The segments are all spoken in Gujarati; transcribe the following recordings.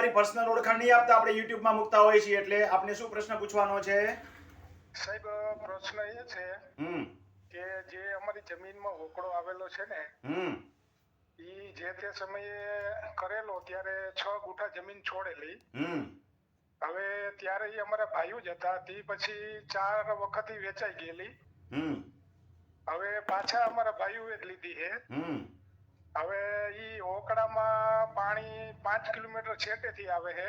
તમારી પર્સનલ ઓળખાણ નહીં આપતા, આપણે YouTube માં મૂકતા હોઈએ છીએ, એટલે આપને શું પ્રશ્ન પૂછવાનો છે? સાહેબ પ્રશ્ન એ છે કે જે અમારી જમીનમાં હોકળો આવેલો છે ને ઈ જે તે સમયે કરેલો ત્યારે 6 ગુઠા જમીન છોડેલી. હવે ત્યારે ઈ અમારા ભાઈઓ જ હતા, તે પછી 4 વખત વેચાઈ ગયેલી. હવે પાછા અમારા ભાઈઓએ જ લીધી છે. હવે ઈ હોકળામાં પાણી 5 કિલોમીટર છેટેથી આવે છે,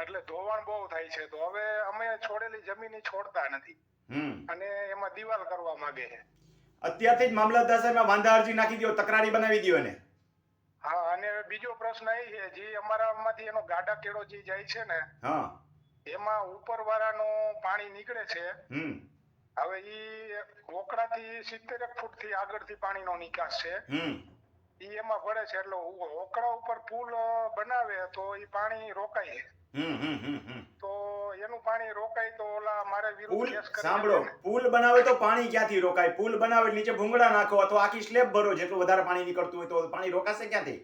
એટલે ધોવાણ બહુ થાય છે. તો હવે અમે છોડેલી જમીન છોડતા નથી અને એમાં દિવાલ કરવા માંગે છે. અત્યારથી જ મામલતદાર સાહેબમાં વાંધા અરજી નાખી દો, તકરારી બનાવી દો એને. હા, અને બીજો પ્રશ્ન એ છે, જે અમારામાંથી એનો ગાડા કેળો જે જાય છે ને, એમાં ઉપરવાળાનું પાણી નીકળે છે. હવે ઈ હોકળાથી 70 ફૂટ થી આગળથી પાણીનો નિકાસ છે, ઈ એમાં પડે છે. એટલે હોકળા ઉપર પુલ બનાવે તો ઈ પાણી રોકાય. તો એનું પાણી રોકાય તો ઓલા મારે વિરુદ્ધ કેસ કરી. સાંભળો, પુલ બનાવે તો પાણી ક્યાંથી રોકાય? પુલ બનાવે નીચે ભૂંગળા નાખો અથવા આખી સ્લેબ ભરો, જેટલું વધારે પાણી નીકળતું હોય તો પાણી રોકાશે ક્યાંથી?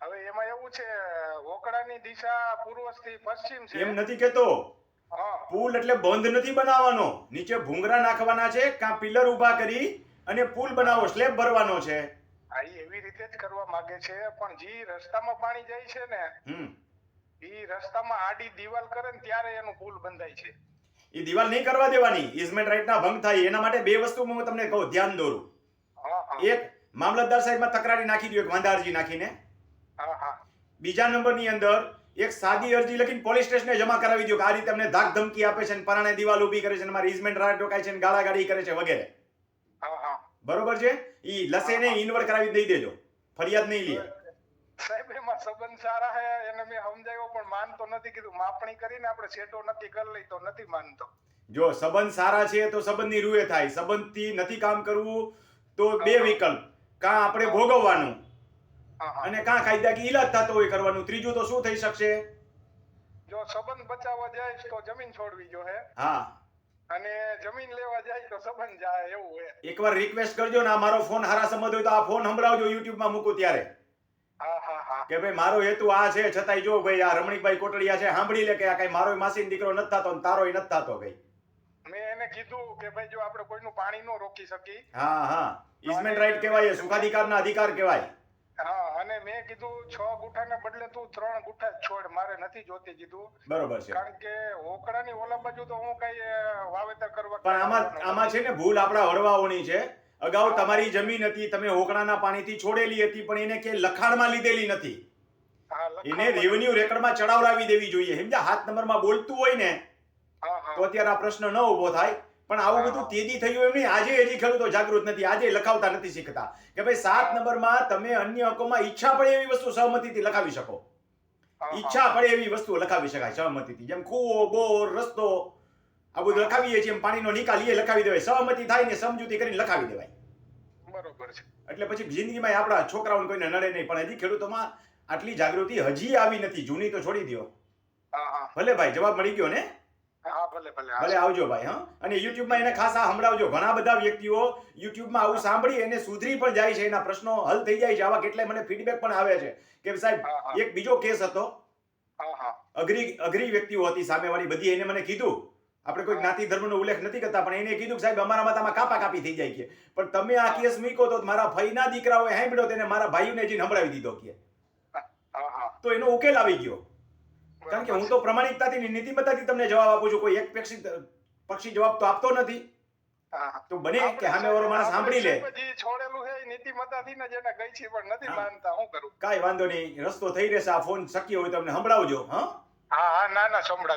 હવે એમાં એવું છે, હોકળાની દિશા પૂર્વથી પશ્ચિમ છે. એમ નથી કેતો. પુલ એટલે બંધ નથી બનાવવાનો, નીચે ભૂંગળા નાખવાના છે, કાં પિલર ઊભા કરી અને પુલ બનાવો, સ્લેબ ભરવાનો છે. હા, એવી રીતે જ કરવા માંગે છે, પણ જે રસ્તામાં પાણી જાય છે ને, ઈ રસ્તામાં આડી દિવાલ કરે ને ત્યારે એનું પુલ બંધાય છે. ઈ દિવાલ નહીં કરવા દેવાની, ઇઝમેન્ટ રાઈટના ભંગ થાય. એના માટે બે વસ્તુ હું તમને કહું, ધ્યાન દોરું. એક, મામલતદાર સાહેબમાં તકરારી નાખી દો, એક વાંધા અરજી નાખીને. બીજા નંબરની અંદર એક સાદી અરજી લખીને પોલીસ સ્ટેશને જમા કરાવી દો કે આ રીતે અમને ધાક ધમકી આપે છે, પરાણે દિવાલ ઊભી કરે છે, અમારી ઇઝમેન્ટ રાઈટ રોકાય છે, ગાળાગાળી કરે છે વગેરે. બરોબર છે? ઈ લસેને ઇન્વર્ટ કરાવી દઈ દેજો, ફરિયાદ નહીં લે. સાહેબ એમાં સંબંધ સારા હે, એને મેં સમજાવ્યો પણ માનતો નથી. કીધું માપણી કરીને આપણે સેટો નક્કી કરી લઈ તો નથી માનતો. જો સંબંધ સારા છે તો સંબંધની રૂએ થાય, સંબંધથી નથી કામ કરવું તો બે વિકલ્પ, કાં આપણે ભોગવવાનું અને કાં કાયદાકીય ઈલાજ થતો હોય કરવાનું. ત્રીજું તો શું થઈ શકશે? જો સંબંધ બચાવવા જાય તો જમીન છોડવી જોઈએ. હા, અને જમીન લેવા જાય તો સંબંધ જાય, એવું હે. એકવાર રિક્વેસ્ટ કરજો ને, આ મારો ફોન હારા સંબંધ હોય તો આ ફોન સંભળાવજો YouTube માં મૂકું ત્યારે. કે ભાઈ મારો હેતુ આ છે, છતાંય જો ભાઈ આ રમણીકભાઈ કોટડિયા છે, સાંભળી લે કે આ કઈ મારો માસીનો દીકરો નથી થતો, તારોય નથી થતો. કઈ મેં એને કીધું કે ભાઈ જો આપણે કોઈનું પાણી નો રોકી શકી. ઇઝમેન્ટ રાઈટ કહેવાય, સુખાધિકારના અધિકાર કહેવાય. અને મેં કીધું 6 ગુઠાને બદલે તું 3 ગુઠા છોડ, મારે નથી જોતી કીધું. બરોબર છે, કારણ કે હોકળાની ઓલા બાજુ તો હું કઈ વાવેતર કરવા. પણ આમાં છે ને ભૂલ આપણા વડવાઓની છે. અગાઉ તમારી જમીન હતી, તમે હોકળાના પાણીથી છોડેલી હતી, પણ એને કે લખાણમાં લીધેલી નથી. એને રેવન્યુ રેકર્ડમાં ચડાવડાવી દેવી જોઈએ. સમજ્યા? 7 નંબરમાં બોલતું હોય ને તો અત્યારે આ પ્રશ્ન ન ઉભો થાય. પણ આવું બધું તેજી થયું એમ નહીં. આજે હજી ખેડૂતો જાગૃત નથી, આજે લખાવતા નથી શીખતા કે ભાઈ 7 નંબરમાં તમે અન્ય હકોમાં ઈચ્છા પડે એવી વસ્તુ સહમતિથી લખાવી શકો. ઈચ્છા પડે એવી વસ્તુ લખાવી શકાય સહમતિથી. જેમ કૂવો, બોર, રસ્તો આ બધું લખાવીએ છીએ, પાણીનો નિકાલ એ લખાવી દેવાય. સહમતિ થાય ને સમજૂતી કરીને લખાવી દેવાય. બરોબર છે. એટલે પછી જિંદગીમાં આપણા છોકરાઓને કોઈને નડે નહીં. પણ હજી ખેડૂતોમાં આટલી જાગૃતિ હજી આવી નથી. જૂની તો છોડી દો. ભલે ભાઈ, જવાબ મળી ગયો ને? ભલે આવજો ભાઈ. અને YouTube માં એને ખાસ આ સંભળાવજો. ઘણા બધા વ્યક્તિઓ YouTube માં આવું સાંભળી એને સુધરી પણ જાય છે, એના પ્રશ્નો હલ થઈ જાય છે. આવા કેટલાય મને ફીડબેક પણ આવે છે કે સાહેબ એક બીજો કેસ હતો, અઘરી વ્યક્તિઓ હતી સામેવાળી બધી. એને મને કીધું, આપણે કોઈ જ્ઞાતિ ધર્મનો ઉલ્લેખ નથી કરતા, પણ એને કીધું કે સાહેબ અમારામાં આમાં કાપા કાપી થઈ જાય કે, પણ તમે આ કેસ મૂક્યો તો મારા ભાઈના દીકરાઓએ સાંભળ્યો તેને મારા ભાઈઓને જઈને સંભળાવી દીધો કે, તો એનો ઉકેલ આવી ગયો. કારણ કે હું તો પ્રમાણિકતાથી નીતિમત્તાથી તમને જવાબ આપું છું. કોઈ એક પક્ષી જવાબ તો આપતો નથી. તો બને કે સામેવાળો માણસ સાંભળી લે. છોડેલું છે નીતિમત્તાથી ને જેને ગઈ છે પણ નથી માનતા, હું કરું? કાઈ વાંધો નહીં, રસ્તો થઈ રહેશે. આ ફોન શક્ય હોય તો તમને સંભળાવજો. ના સંભળાવ.